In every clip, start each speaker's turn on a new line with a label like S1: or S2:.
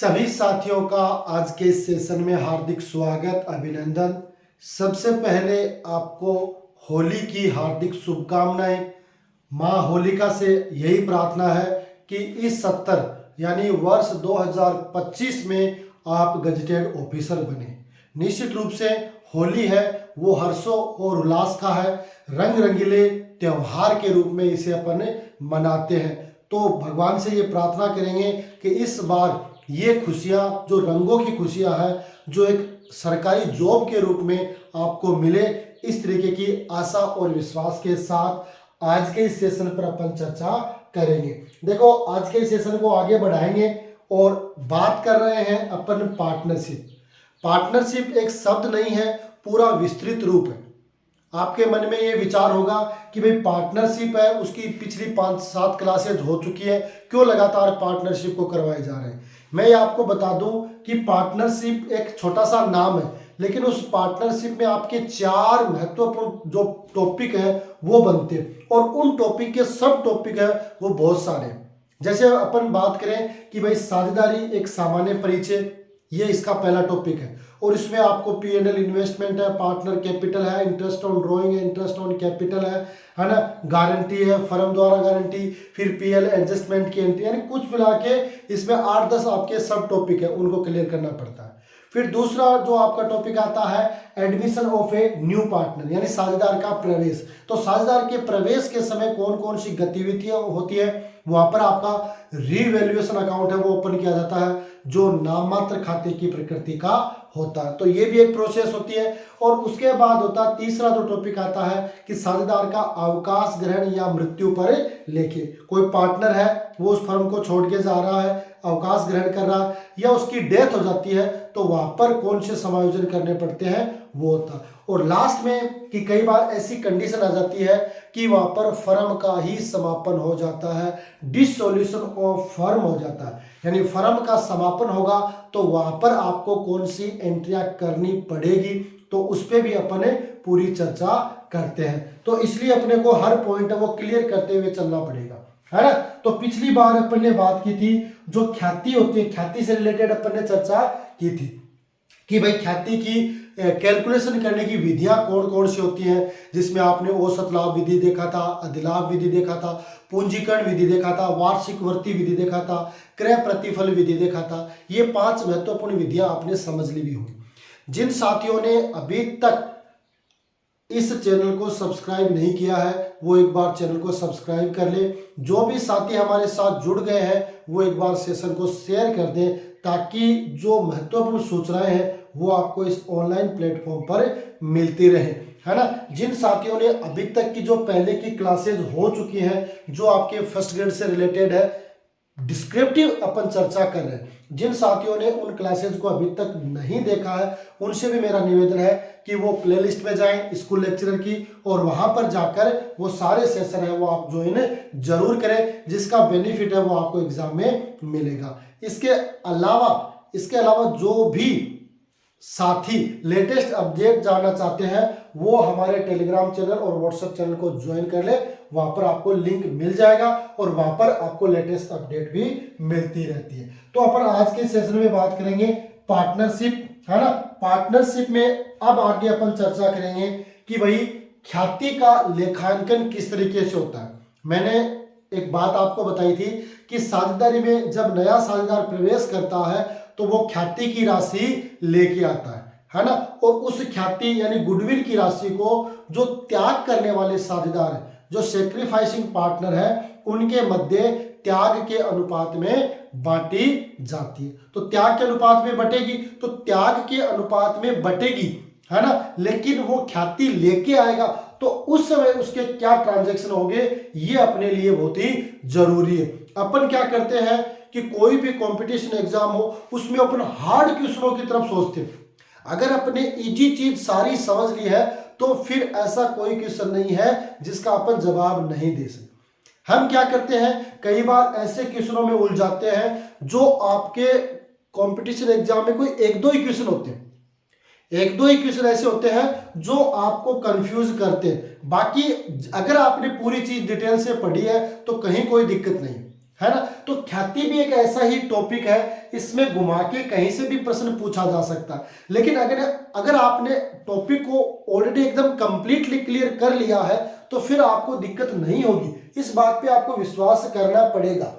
S1: सभी साथियों का आज के इस सेशन में हार्दिक स्वागत अभिनंदन। सबसे पहले आपको होली की हार्दिक शुभकामनाएं। माँ होलिका से यही प्रार्थना है कि इस सत्र यानी वर्ष 2025 में आप गजेटेड ऑफिसर बने। निश्चित रूप से होली है वो हर्षों और उल्लास का है, रंग रंगीले त्योहार के रूप में इसे अपन मनाते हैं। तो भगवान से ये प्रार्थना करेंगे कि इस बार ये खुशियाँ जो रंगों की खुशियाँ हैं, जो एक सरकारी जॉब के रूप में आपको मिले, इस तरीके की आशा और विश्वास के साथ आज के इस सेशन पर अपन चर्चा करेंगे। देखो, आज के इस सेशन को आगे बढ़ाएंगे और बात कर रहे हैं अपन पार्टनरशिप। पार्टनरशिप एक शब्द नहीं है, पूरा विस्तृत रूप है। आपके मन में ये विचार होगा कि भाई पार्टनरशिप है, उसकी पिछली 5-7 क्लासेज हो चुकी है, क्यों लगातार पार्टनरशिप को करवाए जा रहे हैं। मैं ये आपको बता दूं कि पार्टनरशिप एक छोटा सा नाम है, लेकिन उस पार्टनरशिप में आपके 4 महत्वपूर्ण जो टॉपिक है वो बनते हैं, और उन टॉपिक के सब टॉपिक है वो बहुत सारे हैं। जैसे अपन बात करें कि भाई साझेदारी एक सामान्य परिचय, ये इसका पहला टॉपिक है, और इसमें आपको P&L इन्वेस्टमेंट है, पार्टनर कैपिटल है, इंटरेस्ट ऑन ड्रॉइंग है, इंटरेस्ट ऑन कैपिटल है ना, गारंटी है, फर्म द्वारा गारंटी, फिर PL एडजस्टमेंट की एंट्री, यानी कुछ मिला के इसमें 8-10 आपके सब टॉपिक है, उनको क्लियर करना पड़ता है। फिर दूसरा जो आपका टॉपिक आता है admission of a new partner, यानी साझेदार का प्रवेश। तो साझेदार के प्रवेश के समय कौन कौन सी गतिविधियां होती है, वहां पर आपका रीवैल्यूएशन अकाउंट है वो ओपन किया जाता है, जो नाम मात्र खाते की प्रकृति का होता है। तो ये भी एक प्रोसेस होती है। और उसके बाद होता है तीसरा जो टॉपिक आता है कि साझेदार का अवकाश ग्रहण या मृत्यु पर लेखे। कोई पार्टनर है वो उस फर्म को छोड़ के जा रहा है, अवकाश ग्रहण कर रहा है, या उसकी डेथ हो जाती है, तो वहां पर कौन से समायोजन करने पड़ते हैं वो होता है। और लास्ट में कि कई बार ऐसी कंडीशन आ जाती है कि वहां पर फर्म का ही समापन हो जाता है, डिसोल्यूशन ऑफ फर्म हो जाता है, यानी फर्म का समापन होगा, तो वहां पर आपको कौन सी एंट्रियां करनी पड़ेगी, तो उस पर भी अपने पूरी चर्चा करते हैं। तो इसलिए अपने को हर पॉइंट है वो क्लियर करते हुए चलना पड़ेगा, है ना। तो पिछली बार अपन ने बात की थी जो ख्याति होती है, ख्याति से रिलेटेड अपन ने चर्चा की थी कि भाई ख्याति की कैलकुलेशन करने की विधियां कौन कौन सी होती हैं, जिसमें आपने औसत लाभ विधि देखा था, अधिलाभ विधि देखा था, पूंजीकरण विधि देखा था, वार्षिक वर्ती विधि देखा था, क्रय प्रतिफल विधि देखा था। ये 5 महत्वपूर्ण विधियां आपने समझ ली भी होंगी। जिन साथियों ने अभी तक इस चैनल को सब्सक्राइब नहीं किया है वो एक बार चैनल को सब्सक्राइब कर ले। जो भी साथी हमारे साथ जुड़ गए हैं वो एक बार सेशन को शेयर कर दें, ताकि जो महत्वपूर्ण सूचनाएं हैं वो आपको इस ऑनलाइन प्लेटफॉर्म पर मिलती रहे, है ना। जिन साथियों ने अभी तक की जो पहले की क्लासेज हो चुकी हैं, जो आपके फर्स्ट ग्रेड से रिलेटेड है, डिस्क्रिप्टिव अपन चर्चा कर रहे हैं, जिन साथियों ने उन क्लासेज को अभी तक नहीं देखा है उनसे भी मेरा निवेदन है कि वो प्लेलिस्ट में जाएं स्कूल लेक्चरर की, और वहां पर जाकर वो सारे सेशन है वो आप ज्वाइन जरूर करें, जिसका बेनिफिट है वो आपको एग्जाम में मिलेगा। इसके अलावा जो भी साथी लेटेस्ट अपडेट जानना चाहते हैं वो हमारे टेलीग्राम चैनल और व्हाट्सएप चैनल को ज्वाइन कर ले, वहां पर आपको लिंक मिल जाएगा और वहां पर आपको लेटेस्ट अपडेट भी मिलती रहती है। तो अपन आज के सेशन में बात करेंगे पार्टनरशिप, है ना। पार्टनरशिप में अब आगे अपन चर्चा करेंगे कि भाई ख्याति का लेखांकन किस तरीके से होता है। मैंने एक बात आपको बताई थी कि साझेदारी में जब नया साझेदार प्रवेश करता है तो वो ख्याति की राशि लेके आता है ना, और उस ख्याति यानी गुडविल की राशि को जो त्याग करने वाले साझेदार हैं, जो सेक्रीफाइसिंग पार्टनर है, उनके मध्य त्याग के अनुपात में बांटी जाती है। तो त्याग के अनुपात में बटेगी, तो त्याग के अनुपात में बटेगी, है ना, लेकिन वो ख्याति लेके आएगा, तो उस समय उसके क्या ट्रांजैक्शन होंगे ये अपने लिए बहुत ही जरूरी है। अपन क्या करते हैं कि कोई भी कंपटीशन एग्जाम हो उसमें अपन हार्ड क्वेश्चनों की तरफ सोचते हैं। अगर अपने इजी चीज सारी समझ ली है तो फिर ऐसा कोई क्वेश्चन नहीं है जिसका अपन जवाब नहीं दे सकते। हम क्या करते हैं, कई बार ऐसे क्वेश्चनों में उलझ जाते हैं जो आपके कंपटीशन एग्जाम में कोई 1-2 ही क्वेश्चन होते हैं, 1-2 ही क्वेश्चन ऐसे होते हैं जो आपको कंफ्यूज करते हैं। बाकी अगर आपने पूरी चीज डिटेल से पढ़ी है तो कहीं कोई दिक्कत नहीं, है ना। तो ख्याति भी एक ऐसा ही टॉपिक है, इसमें घुमा के कहीं से भी प्रश्न पूछा जा सकता है। लेकिन अगर आपने टॉपिक को ऑलरेडी एकदम कंप्लीटली क्लियर कर लिया है तो फिर आपको दिक्कत नहीं होगी, इस बात पे आपको विश्वास करना पड़ेगा।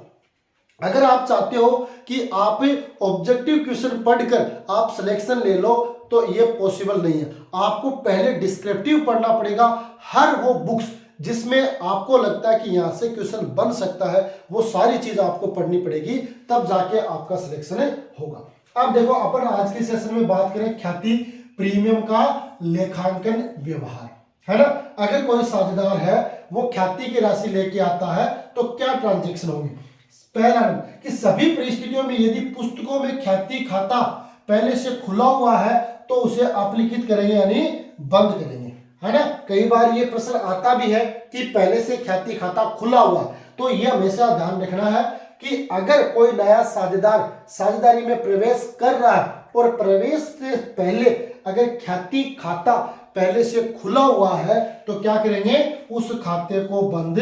S1: अगर आप चाहते हो कि आप ऑब्जेक्टिव क्वेश्चन पढ़कर आप सिलेक्शन ले लो तो ये पॉसिबल नहीं है। आपको पहले डिस्क्रिप्टिव पढ़ना पड़ेगा, हर वो बुक्स जिसमें आपको लगता है कि यहाँ से क्वेश्चन बन सकता है वो सारी चीज आपको पढ़नी पड़ेगी, तब जाके आपका सिलेक्शन होगा। अब देखो अपन आज के सेशन में बात करें ख्याति प्रीमियम का लेखांकन व्यवहार, है ना। अगर कोई साझेदार है वो ख्याति की राशि लेके आता है तो क्या ट्रांजेक्शन होंगे। पहला कि सभी परिस्थितियों में यदि पुस्तकों में ख्याति खाता पहले से खुला हुआ है तो उसे अपलिखित करेंगे यानी बंद करेंगे, है ना। कई बार ये प्रश्न आता भी है कि पहले से ख्याति खाता खुला हुआ, तो ये हमेशा ध्यान रखना है कि अगर कोई नया साझेदार साझेदारी में प्रवेश कर रहा है और प्रवेश से पहले अगर ख्याति खाता पहले से खुला हुआ है तो क्या करेंगे, उस खाते को बंद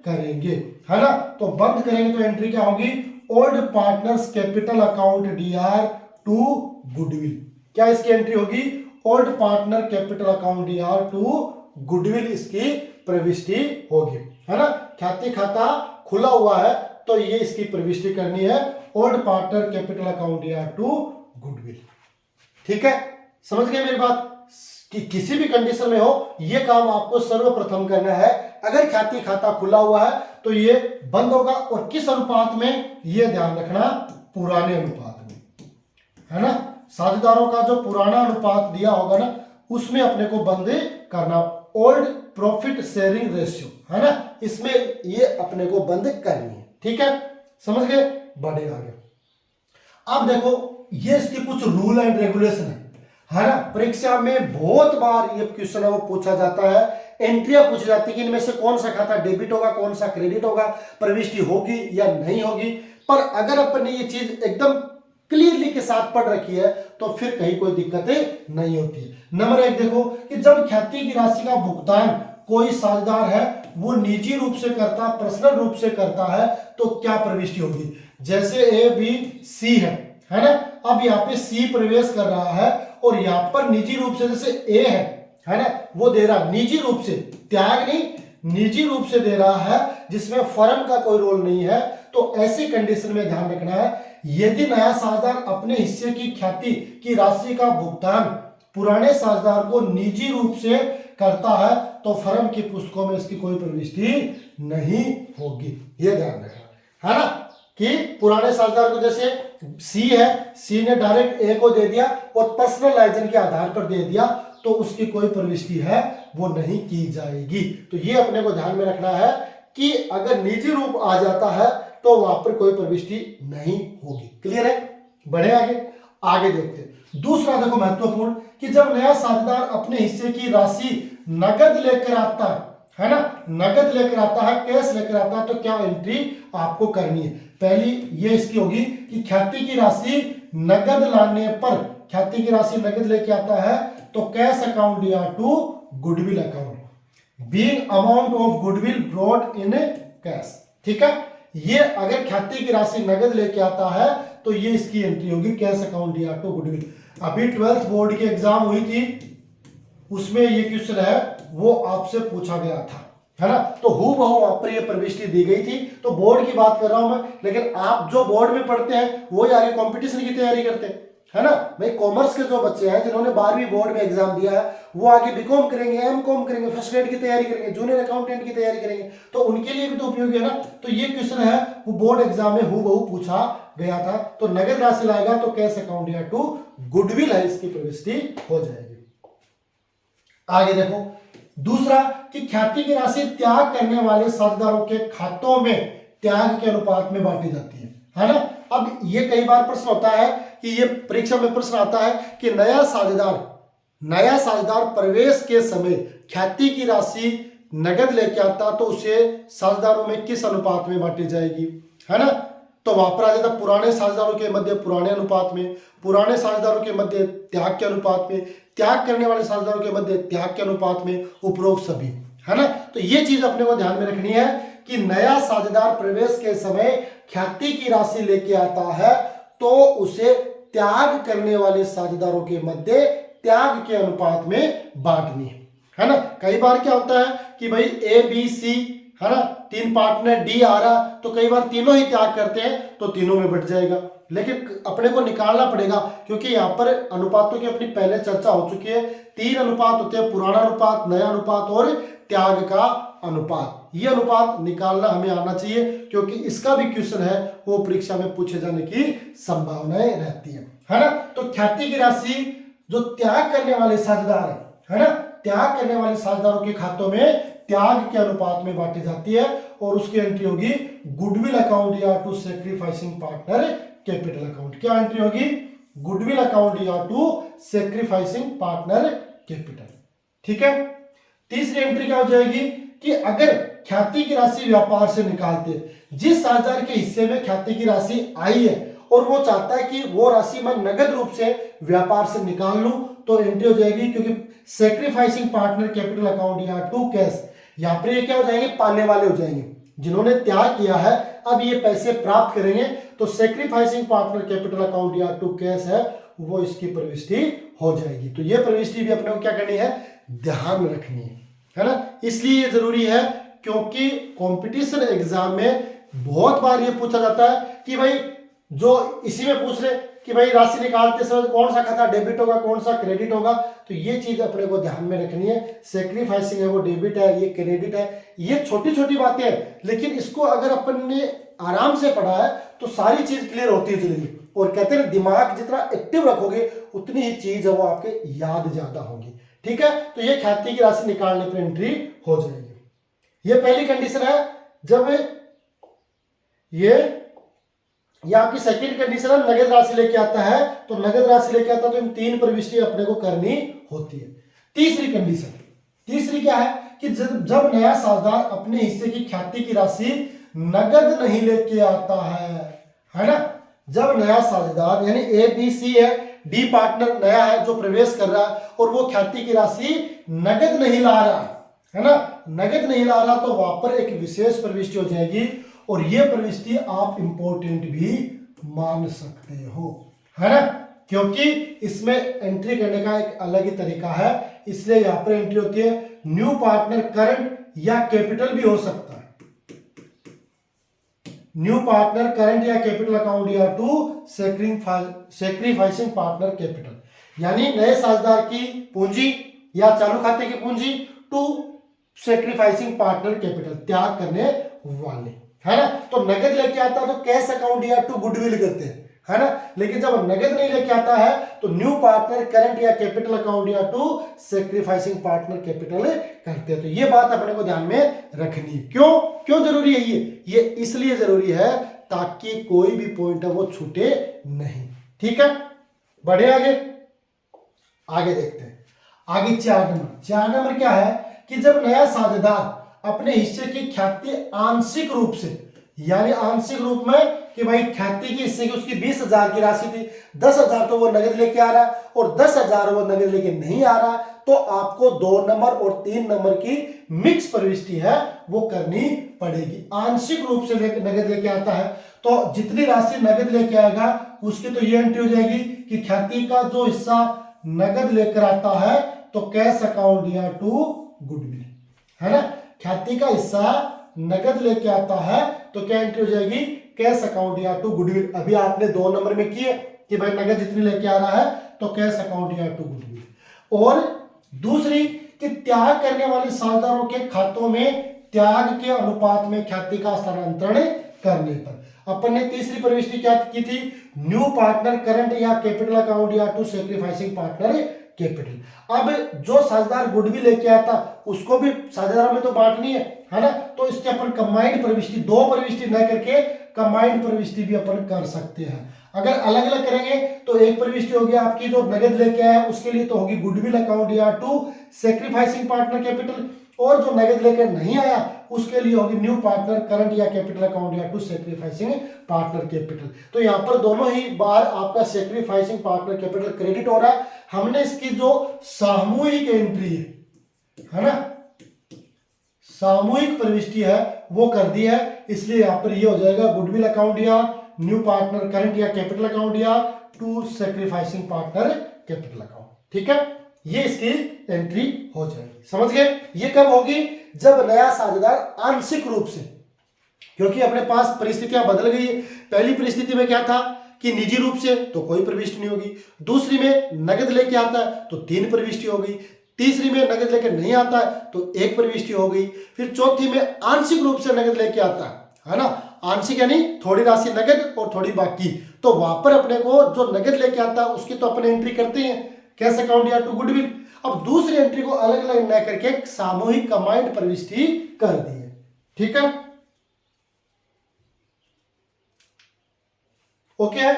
S1: करेंगे, है ना। तो बंद करेंगे तो एंट्री क्या होगी, old partners capital account DR to goodwill. क्या इसकी एंट्री होगी, old partner capital account DR to goodwill इसकी प्रविष्टि होगी, है ना। ख्याति खाता खुला हुआ है तो ये इसकी प्रविष्टि करनी है, old partner capital account DR to goodwill. ठीक है, समझ गए मेरी बात कि किसी भी कंडीशन में हो ये काम आपको सर्वप्रथम करना है। अगर ख्याति खाता खुला हुआ है तो ये बंद होगा, और किस अनुपात में ये ध्यान रखना, पुराने अनुपात में, है ना। साझेदारों का जो पुराना अनुपात दिया होगा ना उसमें अपने को बंद करना, ओल्ड प्रॉफिट शेयरिंग रेशियो, है ना, इसमें ये अपने को बंद करनी है। ठीक है, समझ गए, बढ़े आगे। अब देखो ये इसके कुछ रूल एंड रेगुलेशन है ना। परीक्षा में बहुत बार ये क्वेश्चन है वो पूछा जाता है, एंट्रियां पूछी जाती है कि इनमें से कौन सा खाता डेबिट होगा कौन सा क्रेडिट होगा, प्रविष्टि होगी या नहीं होगी। पर अगर अपन ने ये चीज एकदम क्लियरली के साथ पढ़ रखी है तो फिर कहीं कोई दिक्कतें नहीं होती है। नंबर 1 देखो कि जब ख्याति की राशि का भुगतान कोई साझेदार है वो निजी रूप से करता, पर्सनल रूप से करता है तो क्या प्रविष्टि होगी। जैसे ABC है ना, अब यहाँ पे C प्रवेश कर रहा है और यहाँ पर निजी रूप से जैसे A है ना, वो दे रहा निजी रूप से, त्याग नहीं, निजी रूप से दे रहा है जिसमें फर्म का कोई रोल नहीं है। तो ऐसी कंडीशन में ध्यान रखना है, यदि नया साझेदार अपने हिस्से की ख्याति की राशि का भुगतान पुराने साझेदार को निजी रूप से करता है तो फर्म की पुस्तकों में इसकी कोई प्रविष्टि नहीं होगी। यह ध्यान रखना, है ना, कि पुराने साझेदार को जैसे C है, C ने डायरेक्ट A को दे दिया और पर्सनल लाइसेंस के आधार पर दे दिया तो उसकी कोई प्रविष्टि है वो नहीं की जाएगी। तो ये अपने को ध्यान में रखना है कि अगर निजी रूप आ जाता है तो वहां पर कोई प्रविष्टि नहीं होगी। क्लियर है, बढ़े आगे देखते हैं। दूसरा देखो महत्वपूर्ण कि जब नया साझेदार अपने हिस्से की राशि नगद लेकर आता है ना, नगद लेकर आता है, कैश लेकर आता है तो क्या एंट्री आपको करनी है। पहली ये इसकी होगी कि ख्याति की राशि नगद लाने पर, ख्याति की राशि नगद लेके आता है तो cash account DR to goodwill account, being amount of goodwill brought in cash. ठीक है, ये अगर ख्याति की राशि नगद लेके आता है तो ये इसकी एंट्री होगी cash account DR to goodwill. अभी 12th बोर्ड की एग्जाम हुई थी उसमें ये क्वेश्चन है वो आपसे पूछा गया था, है ना। तो हूबहू वहां पर ये प्रविष्टि दी गई थी। तो बोर्ड की बात कर रहा हूं मैं, लेकिन आप जो बोर्ड में पढ़ते हैं वो आगे कंपटीशन की तैयारी करते हैं, है ना। भाई कॉमर्स के जो बच्चे हैं जिन्होंने 12वीं बोर्ड में एग्जाम दिया है वो आगे BCom करेंगे, MCom करेंगे, फर्स्ट ग्रेड की तैयारी करेंगे, जूनियर अकाउंटेंट की तैयारी करेंगे, तो उनके लिए भी तो उपयोगी है ना। तो ये क्वेश्चन है वो बोर्ड एग्जाम में हूबहू पूछा गया था। तो नगद राशि लाएगा तो cash account DR to goodwill है, इसकी प्रविष्टि हो जाएगी। आगे देखो दूसरा कि ख्याति की राशि त्याग करने वाले साझेदारों के खातों में त्याग के अनुपात में बांटी जाती है ना। अब ये कई बार प्रश्न होता है कि ये परीक्षा में प्रश्न आता है कि नया साझेदार प्रवेश के समय ख्याति की राशि नगद लेके आता तो उसे साझेदारों में किस अनुपात में बांटी जाएगी, है ना। तो वहां पर आ जाता पुराने साझेदारों के मध्य पुराने अनुपात में, पुराने साझेदारों के मध्य त्याग के अनुपात में, त्याग करने वाले साझेदारों के मध्य त्याग के अनुपात में, उपरोक्त सभी, है ना। तो ये चीज अपने को ध्यान में रखनी है कि नया साझेदार प्रवेश के समय ख्याति की राशि लेके आता है तो उसे त्याग करने वाले साझेदारों के मध्य त्याग के अनुपात में बांटनी है ना। कई बार क्या होता है कि भाई ए बी सी है ना, तीन पार्टनर डी आ रहा, तो कई बार तीनों ही त्याग करते हैं तो तीनों में बट जाएगा, लेकिन अपने को निकालना पड़ेगा क्योंकि यहाँ पर अनुपातों की अपनी पहले चर्चा हो चुकी है। 3 अनुपात होते हैं, पुराना अनुपात, नया अनुपात और त्याग का अनुपात। ये अनुपात निकालना हमें आना चाहिए क्योंकि इसका भी क्वेश्चन है वो परीक्षा में पूछे जाने की संभावनाएं रहती है ना। तो ख्याति की राशि जो त्याग करने वाले साझेदार है ना, त्याग करने वाले साझेदारों के खातों में त्याग के अनुपात में बांटी जाती है और उसकी एंट्री होगी गुडविल अकाउंट या to sacrificing partner capital account. क्या एंट्री होगी? गुडविल अकाउंट या टू सैक्रिफाइसिंग पार्टनर कैपिटल। ठीक है। तीसरी एंट्री क्या हो जाएगी कि अगर ख्याति की राशि व्यापार से निकालते हैं, जिस साझेदार के हिस्से में ख्याति की राशि आई है और वो चाहता है कि वो राशि मैं नगद रूप से व्यापार से निकाल लूं, तो एंट्री हो जाएगी क्योंकि सैक्रिफाइसिंग पार्टनर कैपिटल अकाउंट या टू कैश, यहां पर ये क्या हो जाएंगे? पाने वाले हो जाएंगे। जिन्होंने त्याग किया है अब ये पैसे प्राप्त करेंगे, तो सैक्रिफाइसिंग पार्टनर कैपिटल अकाउंट या टू कैश है वो इसकी प्रविष्टि हो जाएगी। तो ये प्रविष्टि भी अपने को क्या करनी है? ध्यान में रखनी है ना। इसलिए ये जरूरी है क्योंकि कंपटीशन एग्जाम में बहुत बार ये पूछा जाता है कि भाई जो इसी में पूछ रहे कि भाई राशि निकालते समय कौन सा खाता डेबिट होगा, कौन सा क्रेडिट होगा, तो ये चीज अपने को ध्यान में रखनी है। सैक्रिफाइसिंग है वो डेबिट है, ये क्रेडिट है, ये छोटी छोटी बातें हैं, लेकिन इसको अगर अपन ने आराम से पढ़ा है तो सारी चीज क्लियर होती है चलेगी। और कहते हैं दिमाग जितना एक्टिव रखोगे उतनी ही चीज है वो आपके याद ज्यादा होगी। ठीक है। तो ये ख्याति की राशि निकालने पर एंट्री हो जाएगी। ये पहली कंडीशन है। जब ये आपकी सेकंड कंडीशन है, नगद राशि लेके आता है, तो नगद राशि लेके आता है तो इन 3 प्रविष्टि अपने को करनी होती है। तीसरी कंडीशन, तीसरी क्या है कि जब नया साझेदार अपने हिस्से की ख्याति की राशि नगद नहीं लेके आता है ना। जब नया साझेदार यानी ए बी सी है, डी पार्टनर नया है जो प्रवेश कर रहा है और वो ख्याति की राशि नगद नहीं ला रहा है ना, नगद नहीं ला रहा, तो वहां पर एक विशेष प्रविष्टि हो जाएगी और ये प्रविष्टि आप इंपॉर्टेंट भी मान सकते हो, है ना, क्योंकि इसमें एंट्री करने का एक अलग ही तरीका है। इसलिए यहां पर एंट्री होती है न्यू पार्टनर करंट या कैपिटल भी हो सकता है। न्यू पार्टनर करंट या कैपिटल अकाउंट या टू सैक्रिफाइसिंग पार्टनर कैपिटल, यानी नए साझेदार की पूंजी या चालू खाते की पूंजी टू सैक्रिफाइसिंग पार्टनर कैपिटल, त्याग करने वाले, है ना। तो नगद लेके आता है तो कैश अकाउंट या टू गुडविल करते हैं, है ना, लेकिन जब नगद नहीं लेके आता है तो न्यू पार्टनर करंट या कैपिटल अकाउंट या टू सैक्रिफाइसिंग पार्टनर कैपिटल करते हैं। तो ये बात अपने को ध्यान में रखनी है। क्यों जरूरी है ये इसलिए जरूरी है ताकि कोई भी पॉइंट है वो छूटे नहीं। ठीक है, बढ़े आगे देखते हैं। आगे 4 नंबर क्या है कि जब नया साझेदार अपने हिस्से की ख्याति आंशिक रूप से, यानी आंशिक रूप में कि भाई ख्याति की हिस्से की उसकी 20,000 की राशि थी, 10,000 तो वो नगद लेके आ रहा है और 10,000 वो नगद लेके नहीं आ रहा, तो आपको 2 नंबर और 3 नंबर की मिक्स प्रविष्टि है वो करनी पड़ेगी। आंशिक रूप से नगद लेके आता है तो जितनी राशि नगद लेके आएगा उसकी तो ये एंट्री हो जाएगी कि ख्याति का जो हिस्सा नगद लेकर आता है तो कैश अकाउंट या टू गुडविल, है ना, ख्याति का हिस्सा नगद लेके आता है तो क्या एंट्री हो जाएगी? कैश अकाउंट या टू गुडविल। अभी आपने 2 नंबर में किए कि भाई नगद जितनी लेके आ रहा है तो कैश अकाउंट या टू गुडविल। और दूसरी कि त्याग करने वाले साझेदारों के खातों में त्याग के अनुपात में ख्याति का स्थानांतरण करने पर अपन ने तीसरी प्रविष्टि क्या की थी? न्यू पार्टनर करंट या कैपिटल अकाउंट या टू सैक्रिफाइसिंग पार्टनर कैपिटल। अब जो साझेदार गुडविल लेके आया था उसको भी साझेदारों में तो बांटनी है ना, तो इसके अपन कंबाइंड प्रविष्टि, 2 प्रविष्टि न करके कंबाइंड प्रविष्टि भी अपन कर सकते हैं। अगर अलग अलग करेंगे तो एक प्रविष्टि होगी आपकी जो नगद लेके आया उसके लिए तो होगी गुडविल अकाउंट या टू सैक्रिफाइसिंग पार्टनर कैपिटल, और जो नगद लेकर नहीं आया उसके लिए होगी न्यू पार्टनर करंट या कैपिटल अकाउंट या टू सैक्रिफाइसिंग पार्टनर कैपिटल। तो यहाँ पर दोनों ही बार आपका सैक्रिफाइसिंग पार्टनर कैपिटल क्रेडिट हो रहा है। हमने इसकी जो सामूहिक एंट्री है ना, सामूहिक प्रविष्टि है वो कर दी है, इसलिए यहाँ पर ये हो जाएगा गुडविल अकाउंट या न्यू पार्टनर करंट या कैपिटल अकाउंट या to sacrificing partner capital account. ठीक है, ये इसकी एंट्री हो जाएगी। समझ गए? ये कब होगी? जब नया साझेदार आंशिक रूप से, क्योंकि अपने पास परिस्थितियां बदल गई है। पहली परिस्थिति में क्या था कि निजी रूप से तो कोई प्रविष्टि नहीं होगी, दूसरी में नगद लेके आता है तो 3 प्रविष्टि हो गई, तीसरी में नगद लेके नहीं आता है तो 1 प्रविष्टि हो गई, फिर चौथी में आंशिक रूप से नगद लेके आता है ना, आंशिक यानी थोड़ी राशि नगद और थोड़ी बाकी, तो वहां पर अपने को जो नगद लेके आता है उसकी तो अपने एंट्री करते हैं कैश अकाउंट या टू गुडविल। अब दूसरी एंट्री को अलग अलग न करके सामूहिक कंबाइंड प्रविष्टि कर दी है। ठीक है, ओके है,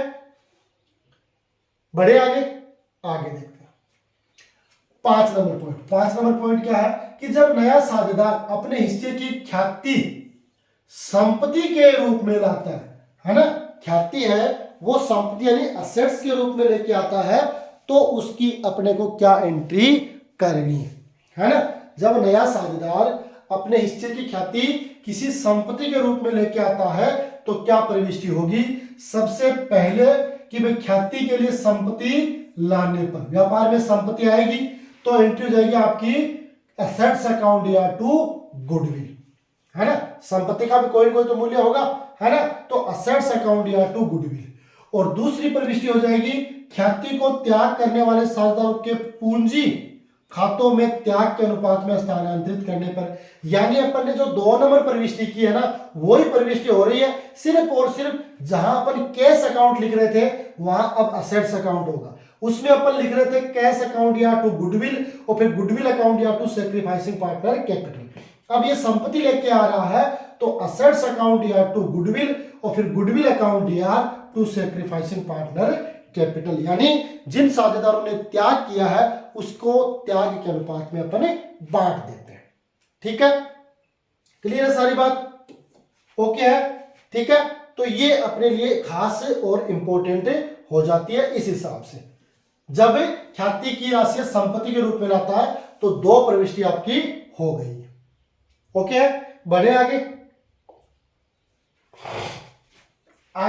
S1: बढ़े आगे देखते हैं 5 नंबर पॉइंट। 5 नंबर पॉइंट क्या है कि जब नया साझेदार अपने हिस्से की ख्याति संपत्ति के रूप में लाता है ना, ख्याति है वो संपत्ति यानी असेट्स के रूप में लेके आता है, तो उसकी अपने को क्या एंट्री करनी है ना। जब नया साझेदार अपने हिस्से की ख्याति किसी संपत्ति के रूप में लेके आता है तो क्या प्रविष्टि होगी? सबसे पहले कि भाई ख्याति के लिए संपत्ति लाने पर व्यापार में संपत्ति आएगी तो एंट्री हो जाएगी आपकी एसेट्स अकाउंट या टू गुडविल, है ना। संपत्ति का भी कोई कोई तो मूल्य होगा, है ना, तो एसेट्स अकाउंट या टू गुडविल। और दूसरी प्रविष्टि हो जाएगी ख्याति को त्याग करने वाले साझेदारों के पूंजी खातों में त्याग के अनुपात में स्थानांतरित करने पर, यानी अपन ने जो 2 नंबर प्रविष्टि की है ना वही प्रविष्टि हो रही है, सिर्फ और सिर्फ जहां अपन कैश अकाउंट लिख रहे थे वहां अब असेट्स अकाउंट होगा। उसमें अपन लिख रहे थे कैश अकाउंट या टू गुडविल और फिर गुडविल अकाउंट या टू सैक्रिफाइसिंग पार्टनर कैपिटल। अब ये संपत्ति लेके आ रहा है तो असेट्स अकाउंट या टू गुडविल और फिर गुडविल अकाउंट या टू सैक्रिफाइसिंग पार्टनर कैपिटल, यानी जिन साझेदारों ने त्याग किया है उसको त्याग के अनुपात में अपन बांट देते हैं। ठीक है, क्लियर है सारी बात? ओके है, ठीक है। तो ये अपने लिए खास और इंपॉर्टेंट हो जाती है। इस हिसाब से जब ख्याति की राशि संपत्ति के रूप में लाता है तो 2 प्रविष्टि आपकी हो गई है। ओके है, बढ़े आगे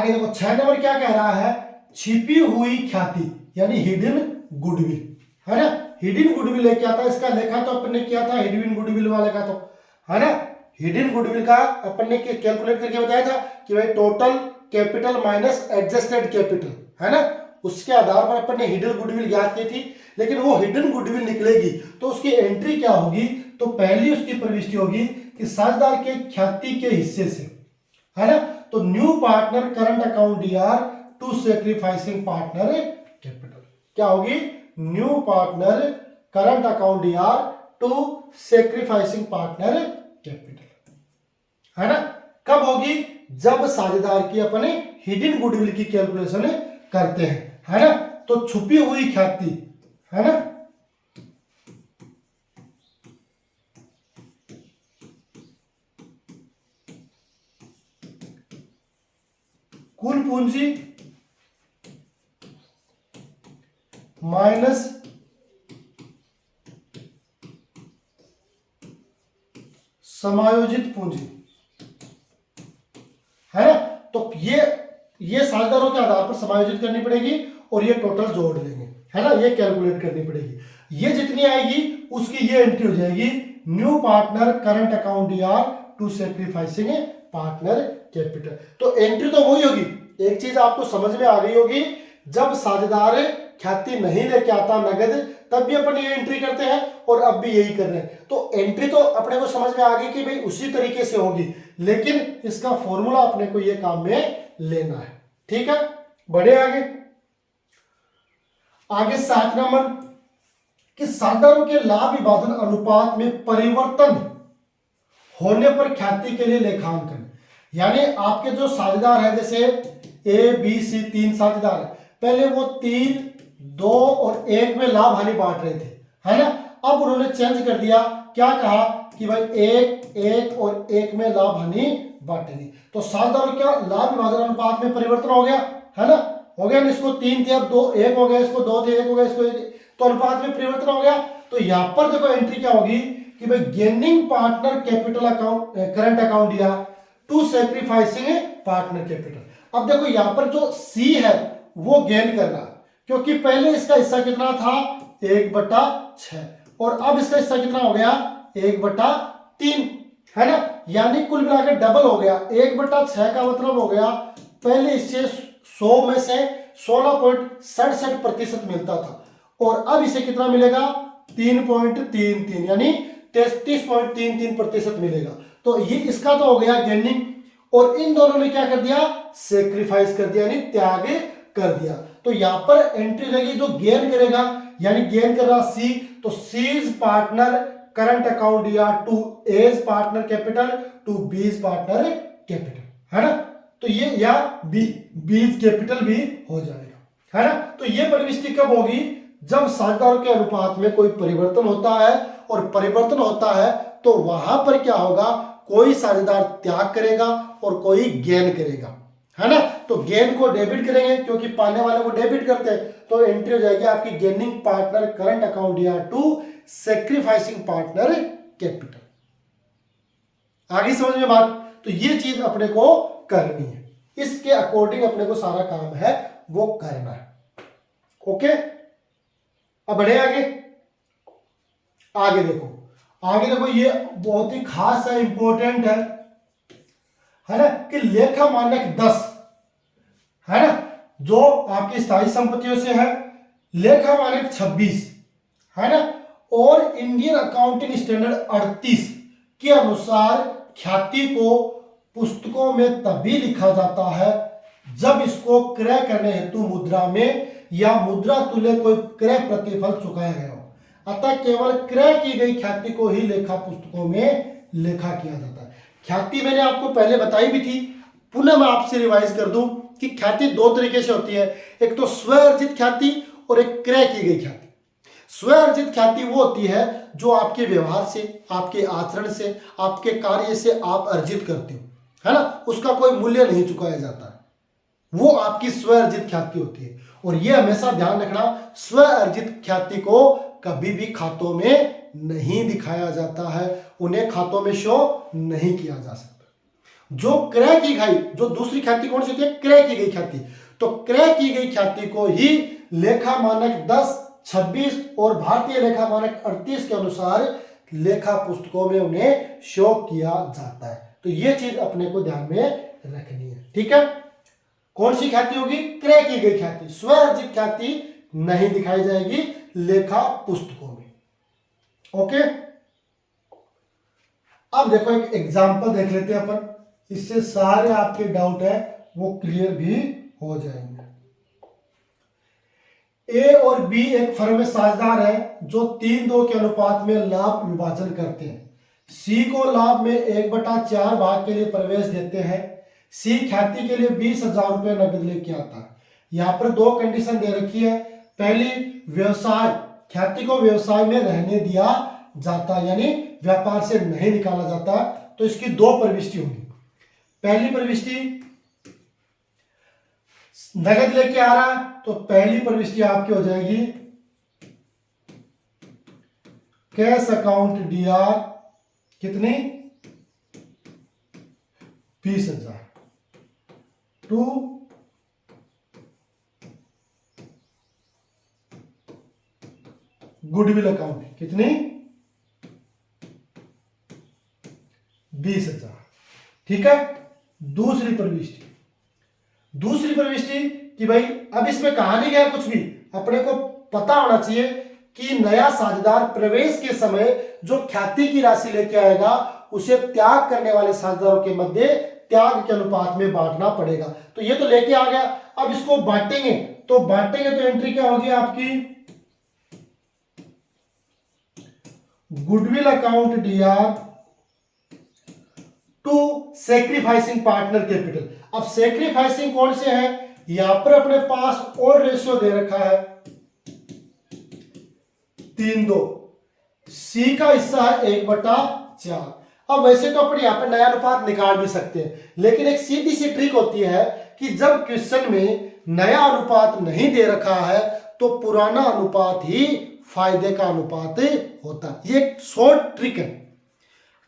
S1: देखो 6 नंबर क्या कह रहा है? छिपी हुई ख्याति यानी हिडन गुडविल, है ना। हिडन गुडविल लेके आता है, इसका लेखा तो अपन ने किया था हिडन गुडविल वाले का, तो है ना। हिडन गुडविल का अपन ने कैलकुलेट करके बताया था कि भाई total capital minus adjusted capital, है ना, उसके आधार पर अपन ने हिडन गुडविल ज्ञात की थी। लेकिन वो हिडन गुडविल निकलेगी तो उसकी एंट्री क्या होगी? तो पहली उसकी प्रविष्टि होगी कि साझेदार के ख्याति के हिस्से से, है ना, तो न्यू पार्टनर करंट अकाउंट या टू सैक्रिफाइसिंग पार्टनर कैपिटल। क्या होगी? न्यू पार्टनर करंट अकाउंट या टू सैक्रिफाइसिंग पार्टनर कैपिटल, है ना। कब होगी? जब साझेदार की अपने हिडन गुडविल की कैलकुलेशन करते हैं, है ना। तो छुपी हुई ख्याति, है ना, कुल पूंजी माइनस समायोजित पूंजी, है ना। तो ये साझेदारों के आधार पर समायोजित करनी पड़ेगी और ये टोटल जोड़ लेंगे, है ना, ये कैलकुलेट करनी पड़ेगी। ये जितनी आएगी उसकी ये एंट्री हो जाएगी न्यू पार्टनर करंट अकाउंट या टू सैक्रिफाइसिंग पार्टनर कैपिटल। तो एंट्री तो वही होगी। एक चीज आपको समझ में आ गई होगी, जब साझेदार ख्याति नहीं लेके आता नगद तब भी अपन ये एंट्री करते हैं और अब भी यही कर रहे हैं। तो एंट्री तो अपने को समझ में आ गई कि भाई उसी तरीके से होगी, लेकिन इसका फॉर्मूला अपने को ये काम में लेना है। ठीक है, बढ़े आगे 7 नंबर कि साझेदारों के लाभ विभाजन अनुपात में परिवर्तन होने पर ख्याति के लिए लेखांकन, यानी आपके जो साझेदार है जैसे ए बी सी 3 साझेदार है, पहले वो 3, 2 और 1 में लाभ हानि बांट रहे थे, है ना। अब उन्होंने चेंज कर दिया, क्या कहा कि भाई 1 और 1 में लाभ हानि बांटेंगे। तो साझेदारों क्या लाभ विभाजन अनुपात में परिवर्तन हो गया, है ना, हो गया ना। इसको 3 थे, अब 2 1 हो गया, इसको 2 थे 1 हो गया, इसको 1, तो अनुपात में परिवर्तन हो गया। तो यहां पर देखो एंट्री क्या होगी कि भाई gaining partner capital account current account या टू सेक्रीफाइसिंग पार्टनर कैपिटल। अब देखो यहां पर जो सी है वो गेन कर रहा है, क्योंकि पहले इसका हिस्सा कितना था 1/6 और अब इसका हिस्सा कितना हो गया 1/3, है ना, यानी कुल मिलाकर डबल हो गया। 1/6 का मतलब हो गया पहले इससे 100 में से 16.67% मिलता था और अब इसे कितना मिलेगा 3.33 यानी 33.33% मिलेगा। तो ये इसका तो हो गया गेनिंग और इन दोनों ने क्या कर दिया सेक्रीफाइस कर दिया यानी त्याग कर दिया। तो यहां पर एंट्री रहेगी जो गेन करेगा, यानी गेन कर रहा सी, तो सीज पार्टनर करंट अकाउंट या to A's partner capital to B's partner capital, है ना। तो ये या बीज कैपिटल भी हो जाएगा, है ना। तो ये प्रविष्टि कब होगी जब साझेदारों के अनुपात में कोई परिवर्तन होता है, और परिवर्तन होता है तो वहां पर क्या होगा कोई साझेदार त्याग करेगा और कोई गेन करेगा, है ना। तो गेन को डेबिट करेंगे क्योंकि पाने वाले को डेबिट करते हैं, तो एंट्री हो जाएगी आपकी गेनिंग पार्टनर करंट अकाउंट या टू सेक्रीफाइसिंग पार्टनर कैपिटल। आगे समझ में बात। तो ये चीज अपने को करनी है, इसके अकॉर्डिंग अपने को सारा काम है वो करना है। ओके, अब बढ़े आगे। आगे देखो ये बहुत ही खास है, इंपॉर्टेंट है ना, कि लेखा मानक 10 है ना जो आपकी स्थायी संपत्तियों से है, लेखा मानक 26 है ना, और इंडियन अकाउंटिंग स्टैंडर्ड 38 के अनुसार ख्याति को पुस्तकों में तभी लिखा जाता है जब इसको क्रय करने हेतु मुद्रा में या मुद्रा तुल्य कोई क्रय प्रतिफल चुकाया गया हो। अतः केवल क्रय की गई ख्याति को ही लेखा पुस्तकों में लेखा किया जाता है। ख्याति मैंने आपको पहले बताई भी थी, पुनः मैं आपसे रिवाइज कर दूं कि ख्याति दो तरीके से होती है, एक तो स्व अर्जित ख्याति और एक क्रय की गई ख्याति। स्व अर्जित ख्याति वो होती है जो आपके व्यवहार से, आपके आचरण से, आपके कार्य से आप अर्जित करते हो, है ना, उसका कोई मूल्य नहीं चुकाया जाता, वो आपकी स्व अर्जित ख्याति होती है। और ये हमेशा ध्यान रखना, स्व अर्जित ख्याति को कभी भी खातों में नहीं दिखाया जाता है, उन्हें खातों में शो नहीं किया जा सकता। जो क्रय की गई, जो दूसरी ख्याति कौन सी होती है, क्रय की गई ख्याति, तो क्रय की गई ख्याति को ही लेखा मानक 10, 26 और भारतीय लेखा मानक 38 के अनुसार लेखा पुस्तकों में उन्हें शो किया जाता है। तो ये चीज अपने को ध्यान में रखनी है, ठीक है। कौन सी ख्याति होगी, क्रय की गई ख्याति, स्व अर्जित ख्याति नहीं दिखाई जाएगी लेखा पुस्तकों में। ओके, अब देखो एक एग्जांपल देख लेते हैं अपन, इससे सारे आपके डाउट है वो क्लियर भी हो जाएंगे। ए और बी एक फर्म में साझेदार है जो 3-2 के अनुपात में लाभ विभाजन करते हैं। सी को लाभ में 1/4 भाग के लिए प्रवेश देते हैं। सी ख्याति के लिए 20,000 रुपये नकद लेके आता है। यहाँ पर दो कंडीशन दे रखी है। पहली, व्यवसाय, ख्याति को व्यवसाय में रहने दिया जाता है, यानी व्यापार से नहीं निकाला जाता, तो इसकी दो प्रविष्टि होगी। पहली प्रविष्टि नगद लेके आ रहा है, तो पहली प्रविष्टि आपकी हो जाएगी कैश अकाउंट डीआर, कितनी 20,000 टू गुडविल अकाउंट, कितनी 20,000, ठीक है। दूसरी प्रविष्टि कि भाई अब इसमें कहा नहीं गया कुछ भी, अपने को पता होना चाहिए कि नया साझेदार प्रवेश के समय जो ख्याति की राशि लेके आएगा उसे त्याग करने वाले साझेदारों के मध्य त्याग के अनुपात में बांटना पड़ेगा। तो ये तो लेके आ गया, अब इसको बांटेंगे तो एंट्री क्या होगी आपकी, goodwill account DR to sacrificing partner capital. अब सेक्रीफाइसिंग कौन से है, यहां पर अपने पास और रेशियो दे रखा है 3-2, सी का हिस्सा है 1/4। अब वैसे तो अपन यहां पर नया अनुपात निकाल भी सकते हैं, लेकिन एक सीधी सी ट्रिक होती है कि जब क्वेश्चन में नया अनुपात नहीं दे रखा है तो पुराना अनुपात ही फायदे का अनुपात होता है। ये एक शॉर्ट ट्रिक है।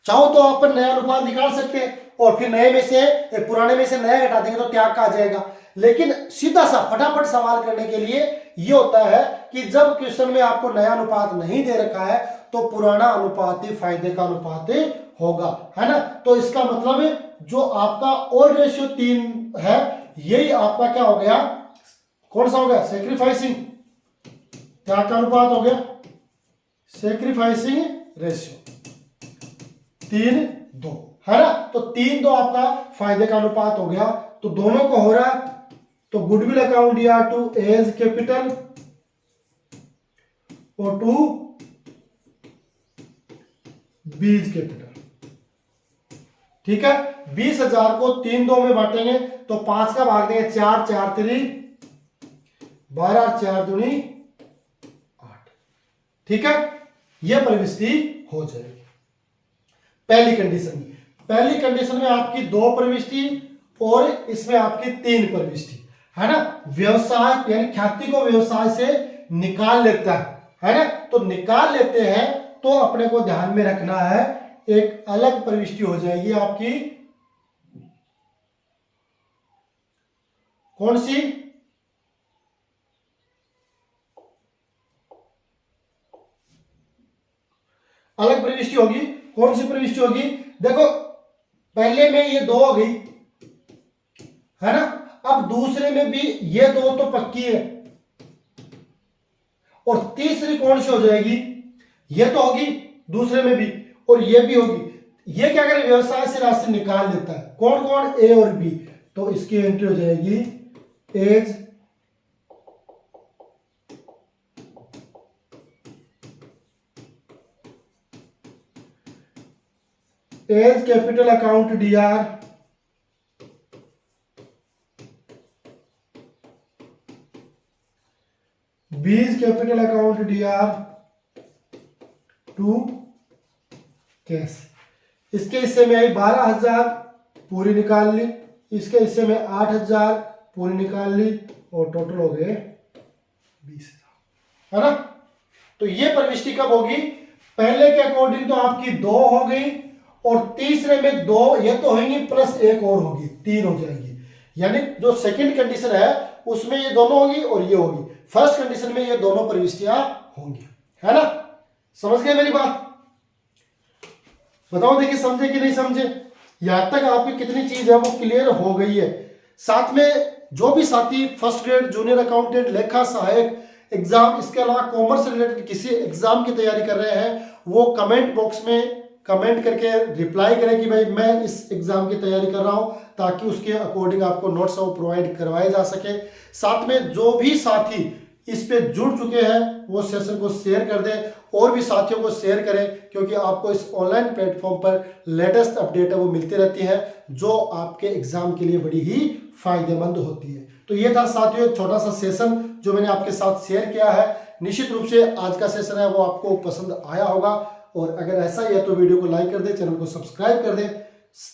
S1: चाहो तो आप नया अनुपात निकाल सकते हैं और फिर नए में से पुराने में से नया घटा देंगे तो त्याग का आ जाएगा। लेकिन सीधा सा फटाफट सवाल करने के लिए ये होता है कि जब क्वेश्चन में आपको नया अनुपात नहीं दे रखा है तो पुराना अनुपात ही फायदे का अनुपात होगा, है ना। तो इसका मतलब है जो आपका ओल्ड रेशियो 3 है यही आपका क्या हो गया, कौन सा हो गया, सेक्रीफाइसिंग त्याग का अनुपात हो गया, सेक्रीफाइसिंग रेशियो 3:2, है ना। तो 3:2 आपका फायदे का अनुपात हो गया। तो दोनों को हो रहा है तो गुडविल अकाउंट या टू एज कैपिटल और टू बीज कैपिटल, ठीक है। 20,000 को 3:2 में बांटेंगे तो 5 का भाग देंगे 4, 4 3 12, 4 दूनी 8, ठीक है। यह प्रविष्टि हो जाएगी पहली कंडीशन में। पहली कंडीशन में आपकी 2 प्रविष्टि और इसमें आपकी 3 प्रविष्टि, है ना। व्यवसाय यानी ख्याति को व्यवसाय से निकाल लेता है ना। तो निकाल लेते हैं तो अपने को ध्यान में रखना है एक अलग प्रविष्टि हो जाएगी आपकी, कौन सी, अलग प्रविष्टि होगी। कौन सी प्रविष्टि होगी, देखो पहले में ये 2 हो गई, है ना। अब दूसरे में भी ये 2 तो पक्की है और तीसरी कौन सी हो जाएगी, ये तो होगी दूसरे में भी और ये भी होगी। ये क्या करें, व्यवसाय से राशि निकाल देता है। कौन कौन, ए और बी। तो इसकी एंट्री हो जाएगी A's capital account DR, B's capital account DR to cash. इसके हिस्से में आई 12,000 पूरी निकाल ली, इसके हिस्से में 8,000 पूरी निकाल ली और टोटल हो गए 20,000, है ना। तो ये प्रविष्टि कब होगी, पहले के अकॉर्डिंग तो आपकी 2 हो गई और तीसरे में 2 ये तो होंगी प्लस एक और होगी, 3 हो जाएगी। यानी जो सेकंड कंडीशन है उसमें ये दोनों होगी और ये होगी, फर्स्ट कंडीशन में ये दोनों प्रविष्टियां होंगी, है ना। समझ गए मेरी बात, बताओ देखिए समझे कि नहीं समझे। यहां तक आपकी कितनी चीज है वो क्लियर हो गई है। साथ में जो भी साथी फर्स्ट ग्रेड जूनियर अकाउंटेंट लेखा सहायक एग्जाम, इसके अलावा कॉमर्स रिलेटेड किसी एग्जाम की तैयारी कर रहे हैं वो कमेंट बॉक्स में कमेंट करके रिप्लाई करें कि भाई मैं इस एग्जाम की तैयारी कर रहा हूं, ताकि उसके अकॉर्डिंग आपको नोट्स वो प्रोवाइड करवाए जा सके। साथ में जो भी साथी इस पे जुड़ चुके हैं वो सेशन को शेयर कर दें और भी साथियों को शेयर करें, क्योंकि आपको इस ऑनलाइन प्लेटफॉर्म पर लेटेस्ट अपडेट है वो मिलती रहती है जो आपके एग्जाम के लिए बड़ी ही फायदेमंद होती है। तो ये था साथियों एक छोटा सा सेशन जो मैंने आपके साथ शेयर किया है। निश्चित रूप से आज का सेशन है वो आपको पसंद आया होगा और अगर ऐसा ही है तो वीडियो को लाइक कर दें, चैनल को सब्सक्राइब कर दें,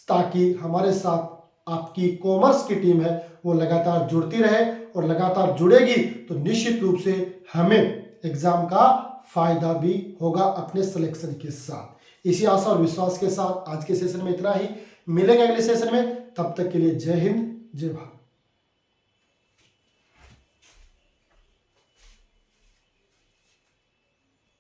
S1: ताकि हमारे साथ आपकी कॉमर्स की टीम है वो लगातार जुड़ती रहे और लगातार जुड़ेगी तो निश्चित रूप से हमें एग्जाम का फायदा भी होगा अपने सिलेक्शन के साथ। इसी आशा और विश्वास के साथ आज के सेशन में इतना ही, मिलेंगे अगले सेशन में, तब तक के लिए जय हिंद जय भारत।